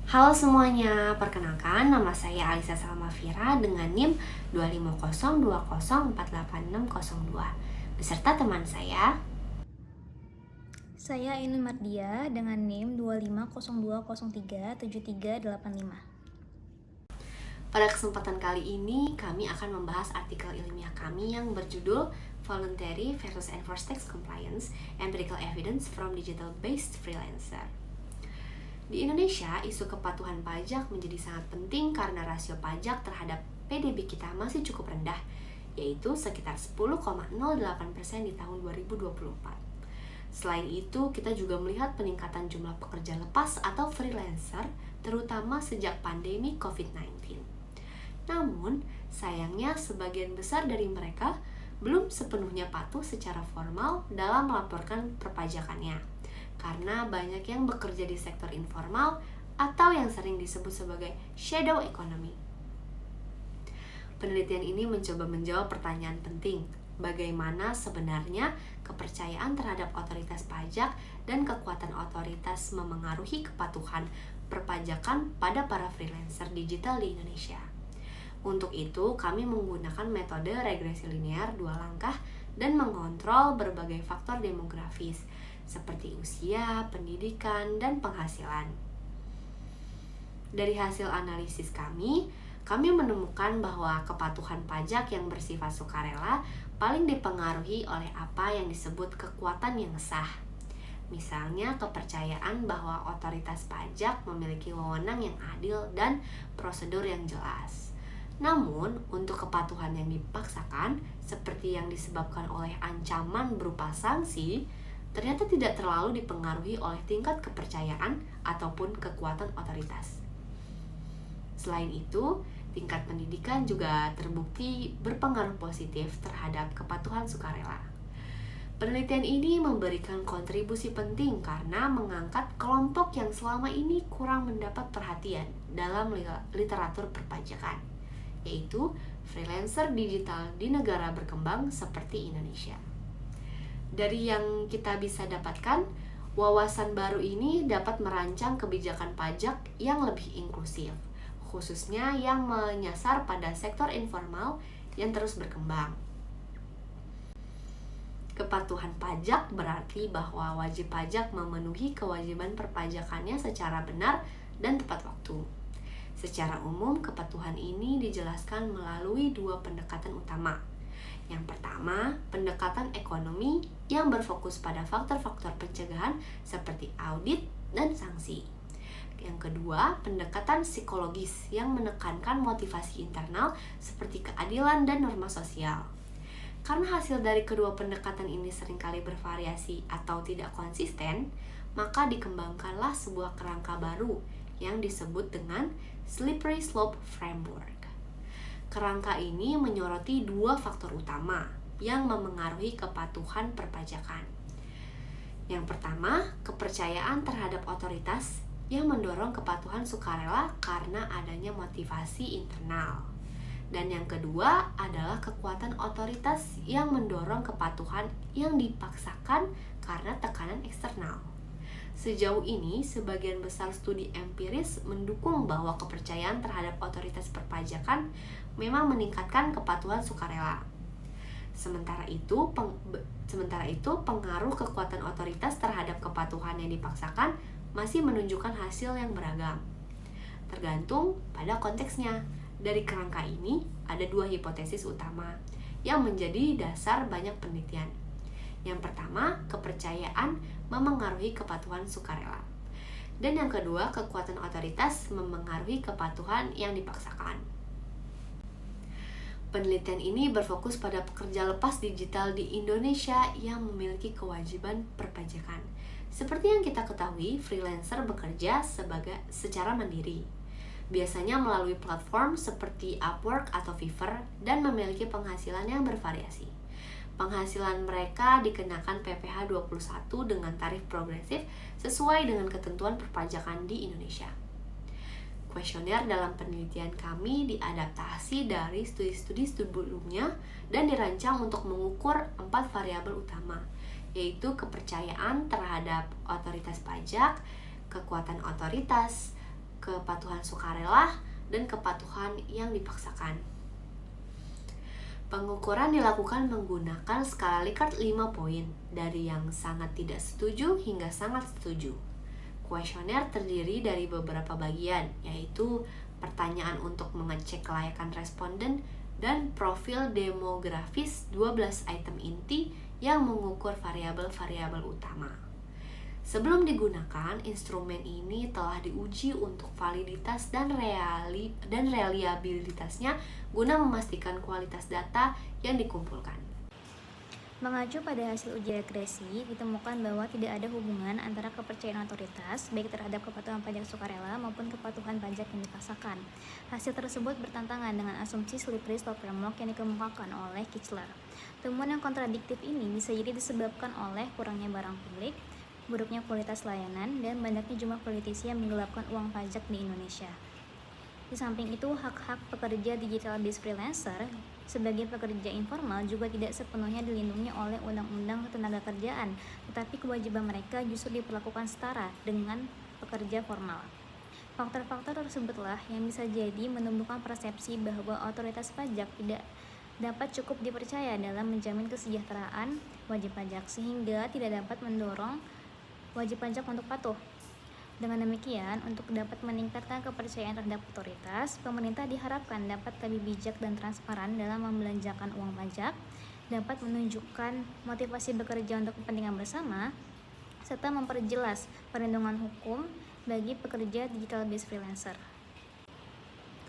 Halo semuanya, perkenalkan nama saya Alisa Salma Fira dengan NIM 25020488602 beserta teman saya. Saya Ainun Mardia dengan NIM 25020373885. Pada kesempatan kali ini, kami akan membahas artikel ilmiah kami yang berjudul Voluntary versus Enforced Tax Compliance, Empirical Evidence from Digital-Based Freelancer. Di Indonesia, isu kepatuhan pajak menjadi sangat penting karena rasio pajak terhadap PDB kita masih cukup rendah, yaitu sekitar 10,08% di tahun 2024. Selain itu, kita juga melihat peningkatan jumlah pekerja lepas atau freelancer, terutama sejak pandemi COVID-19. Namun, sayangnya sebagian besar dari mereka belum sepenuhnya patuh secara formal dalam melaporkan perpajakannya, karena banyak yang bekerja di sektor informal atau yang sering disebut sebagai shadow economy. Penelitian ini mencoba menjawab pertanyaan penting, bagaimana sebenarnya kepercayaan terhadap otoritas pajak dan kekuatan otoritas memengaruhi kepatuhan perpajakan pada para freelancer digital di Indonesia. Untuk itu, kami menggunakan metode regresi linear 2 langkah dan mengontrol berbagai faktor demografis seperti usia, pendidikan, dan penghasilan. Dari hasil analisis kami menemukan bahwa kepatuhan pajak yang bersifat sukarela paling dipengaruhi oleh apa yang disebut kekuatan yang sah. Misalnya kepercayaan bahwa otoritas pajak memiliki wewenang yang adil dan prosedur yang jelas. Namun, untuk kepatuhan yang dipaksakan, seperti yang disebabkan oleh ancaman berupa sanksi, ternyata tidak terlalu dipengaruhi oleh tingkat kepercayaan ataupun kekuatan otoritas. Selain itu, tingkat pendidikan juga terbukti berpengaruh positif terhadap kepatuhan sukarela. Penelitian ini memberikan kontribusi penting karena mengangkat kelompok yang selama ini kurang mendapat perhatian dalam literatur perpajakan, yaitu freelancer digital di negara berkembang seperti Indonesia. Dari yang kita bisa dapatkan, wawasan baru ini dapat merancang kebijakan pajak yang lebih inklusif, khususnya yang menyasar pada sektor informal yang terus berkembang. Kepatuhan pajak berarti bahwa wajib pajak memenuhi kewajiban perpajakannya secara benar dan tepat waktu. Secara umum, kepatuhan ini dijelaskan melalui 2 pendekatan utama. Yang pertama, pendekatan ekonomi yang berfokus pada faktor-faktor pencegahan seperti audit dan sanksi. Yang kedua, pendekatan psikologis yang menekankan motivasi internal seperti keadilan dan norma sosial. Karena hasil dari kedua pendekatan ini seringkali bervariasi atau tidak konsisten, maka dikembangkanlah sebuah kerangka baru yang disebut dengan Slippery Slope Framework. Kerangka ini menyoroti 2 faktor utama yang memengaruhi kepatuhan perpajakan. Yang pertama, kepercayaan terhadap otoritas yang mendorong kepatuhan sukarela karena adanya motivasi internal. Dan yang kedua adalah kekuatan otoritas yang mendorong kepatuhan yang dipaksakan karena tekanan eksternal. Sejauh ini, sebagian besar studi empiris mendukung bahwa kepercayaan terhadap otoritas perpajakan memang meningkatkan kepatuhan sukarela. Sementara itu, pengaruh kekuatan otoritas terhadap kepatuhan yang dipaksakan masih menunjukkan hasil yang beragam, tergantung pada konteksnya. Dari kerangka ini, ada 2 hipotesis utama yang menjadi dasar banyak penelitian. Yang pertama, kepercayaan memengaruhi kepatuhan sukarela. Dan yang kedua, kekuatan otoritas memengaruhi kepatuhan yang dipaksakan. Penelitian ini berfokus pada pekerja lepas digital di Indonesia yang memiliki kewajiban perpajakan. Seperti yang kita ketahui, freelancer bekerja secara mandiri, biasanya melalui platform seperti Upwork atau Fiverr dan memiliki penghasilan yang bervariasi. Penghasilan mereka dikenakan PPh 21 dengan tarif progresif sesuai dengan ketentuan perpajakan di Indonesia. Kuesioner dalam penelitian kami diadaptasi dari studi-studi sebelumnya dan dirancang untuk mengukur 4 variabel utama, yaitu kepercayaan terhadap otoritas pajak, kekuatan otoritas, kepatuhan sukarela, dan kepatuhan yang dipaksakan. Pengukuran dilakukan menggunakan skala Likert 5 poin, dari yang sangat tidak setuju hingga sangat setuju. Kuesioner terdiri dari beberapa bagian, yaitu pertanyaan untuk mengecek kelayakan responden dan profil demografis 12 item inti yang mengukur variabel-variabel utama. Sebelum digunakan, instrumen ini telah diuji untuk validitas dan reliabilitasnya guna memastikan kualitas data yang dikumpulkan. Mengacu pada hasil uji regresi, ditemukan bahwa tidak ada hubungan antara kepercayaan otoritas, baik terhadap kepatuhan pajak sukarela maupun kepatuhan pajak yang dipaksakan. Hasil tersebut bertentangan dengan asumsi slippery slope framework yang dikemukakan oleh Kichler. Temuan yang kontradiktif ini bisa jadi disebabkan oleh kurangnya barang publik, buruknya kualitas layanan, dan banyaknya jumlah politisi yang menggelapkan uang pajak di Indonesia. Di samping itu, hak-hak pekerja digital-based freelancer sebagai pekerja informal juga tidak sepenuhnya dilindungi oleh Undang-Undang Ketenagakerjaan, tetapi kewajiban mereka justru diperlakukan setara dengan pekerja formal. Faktor-faktor tersebutlah yang bisa jadi menumbuhkan persepsi bahwa otoritas pajak tidak dapat cukup dipercaya dalam menjamin kesejahteraan wajib pajak, sehingga tidak dapat mendorong wajib pajak untuk patuh. Dengan demikian, untuk dapat meningkatkan kepercayaan terhadap otoritas, pemerintah diharapkan dapat lebih bijak dan transparan dalam membelanjakan uang pajak, dapat menunjukkan motivasi bekerja untuk kepentingan bersama, serta memperjelas perlindungan hukum bagi pekerja digital-based freelancer.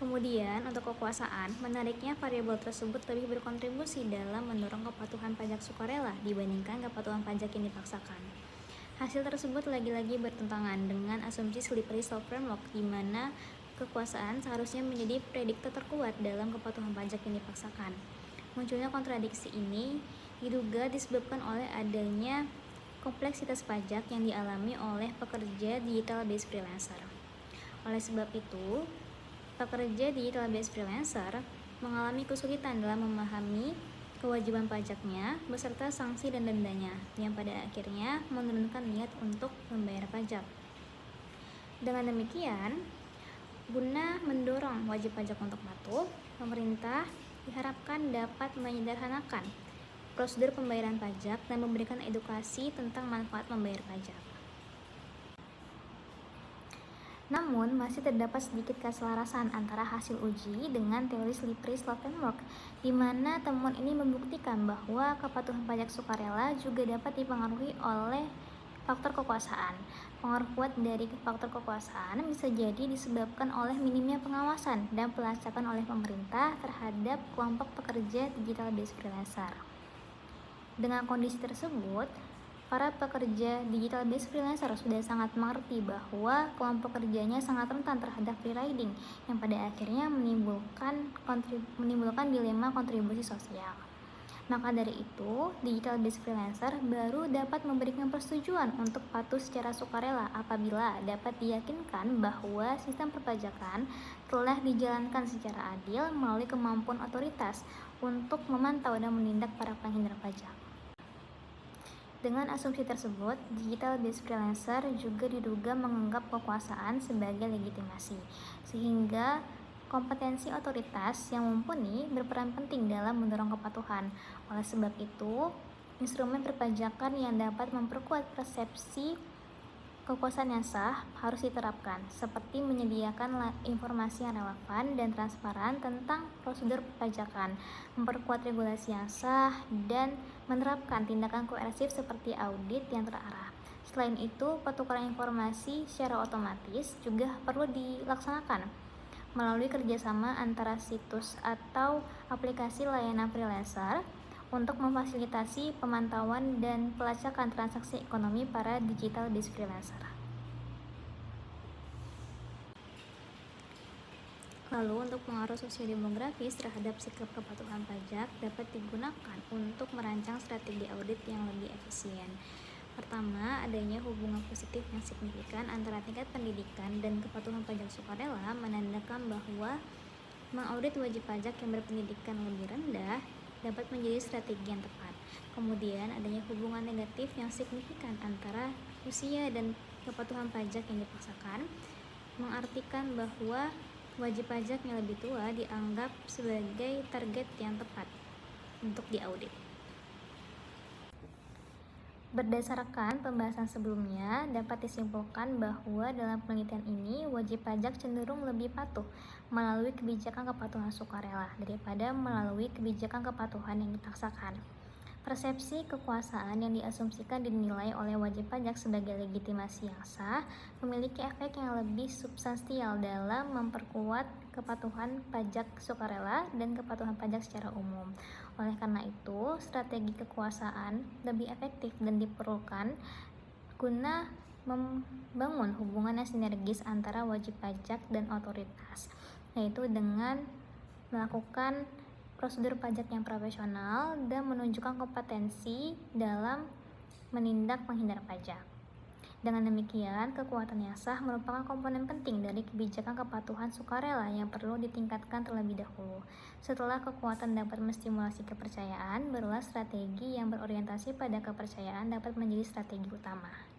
Kemudian, untuk kekuasaan, menariknya variabel tersebut lebih berkontribusi dalam mendorong kepatuhan pajak sukarela dibandingkan kepatuhan pajak yang dipaksakan. Hasil tersebut lagi-lagi bertentangan dengan asumsi slippery slope framework, di mana kekuasaan seharusnya menjadi prediktor terkuat dalam kepatuhan pajak yang dipaksakan. Munculnya kontradiksi ini diduga disebabkan oleh adanya kompleksitas pajak yang dialami oleh pekerja digital-based freelancer. Oleh sebab itu, pekerja digital-based freelancer mengalami kesulitan dalam memahami kewajiban pajaknya beserta sanksi dan dendanya, yang pada akhirnya menurunkan niat untuk membayar pajak. Dengan demikian, guna mendorong wajib pajak untuk patuh, pemerintah diharapkan dapat menyederhanakan prosedur pembayaran pajak dan memberikan edukasi tentang manfaat membayar pajak. Namun, masih terdapat sedikit keselarasan antara hasil uji dengan teori slippery slope framework, di mana temuan ini membuktikan bahwa kepatuhan pajak sukarela juga dapat dipengaruhi oleh faktor kekuasaan. Pengaruh kuat dari faktor kekuasaan bisa jadi disebabkan oleh minimnya pengawasan dan pelacakan oleh pemerintah terhadap kelompok pekerja digital-based freelancer. Dengan kondisi tersebut, para pekerja digital-based freelancer sudah sangat mengerti bahwa kelompok kerjanya sangat rentan terhadap free riding, yang pada akhirnya menimbulkan dilema kontribusi sosial. Maka dari itu, digital-based freelancer baru dapat memberikan persetujuan untuk patuh secara sukarela apabila dapat diyakinkan bahwa sistem perpajakan telah dijalankan secara adil melalui kemampuan otoritas untuk memantau dan menindak para penghindar pajak. Dengan asumsi tersebut, digital-based freelancer juga diduga menganggap kekuasaan sebagai legitimasi, sehingga kompetensi otoritas yang mumpuni berperan penting dalam mendorong kepatuhan. Oleh sebab itu, instrumen perpajakan yang dapat memperkuat persepsi kekuasaan yang sah harus diterapkan, seperti menyediakan informasi yang relevan dan transparan tentang prosedur perpajakan, memperkuat regulasi yang sah, dan menerapkan tindakan koersif seperti audit yang terarah. Selain itu, pertukaran informasi secara otomatis juga perlu dilaksanakan melalui kerjasama antara situs atau aplikasi layanan freelancer untuk memfasilitasi pemantauan dan pelacakan transaksi ekonomi para digital-based freelancer. Lalu, untuk pengaruh sosiodemografis terhadap sikap kepatuhan pajak dapat digunakan untuk merancang strategi audit yang lebih efisien. Pertama, adanya hubungan positif yang signifikan antara tingkat pendidikan dan kepatuhan pajak sukarela menandakan bahwa mengaudit wajib pajak yang berpendidikan lebih rendah dapat menjadi strategi yang tepat. Kemudian, adanya hubungan negatif yang signifikan antara usia dan kepatuhan pajak yang dipaksakan mengartikan bahwa wajib pajak yang lebih tua dianggap sebagai target yang tepat untuk diaudit. Berdasarkan pembahasan sebelumnya, dapat disimpulkan bahwa dalam penelitian ini wajib pajak cenderung lebih patuh melalui kebijakan kepatuhan sukarela daripada melalui kebijakan kepatuhan yang dipaksakan. Persepsi kekuasaan yang diasumsikan dinilai oleh wajib pajak sebagai legitimasi yang sah memiliki efek yang lebih substansial dalam memperkuat kepatuhan pajak sukarela dan kepatuhan pajak secara umum. Oleh karena itu, strategi kekuasaan lebih efektif dan diperlukan guna membangun hubungan yang sinergis antara wajib pajak dan otoritas, yaitu dengan melakukan prosedur pajak yang profesional dan menunjukkan kompetensi dalam menindak penghindar pajak. Dengan demikian, kekuatan yang sah merupakan komponen penting dari kebijakan kepatuhan sukarela yang perlu ditingkatkan terlebih dahulu. Setelah kekuatan dapat menstimulasi kepercayaan, barulah strategi yang berorientasi pada kepercayaan dapat menjadi strategi utama.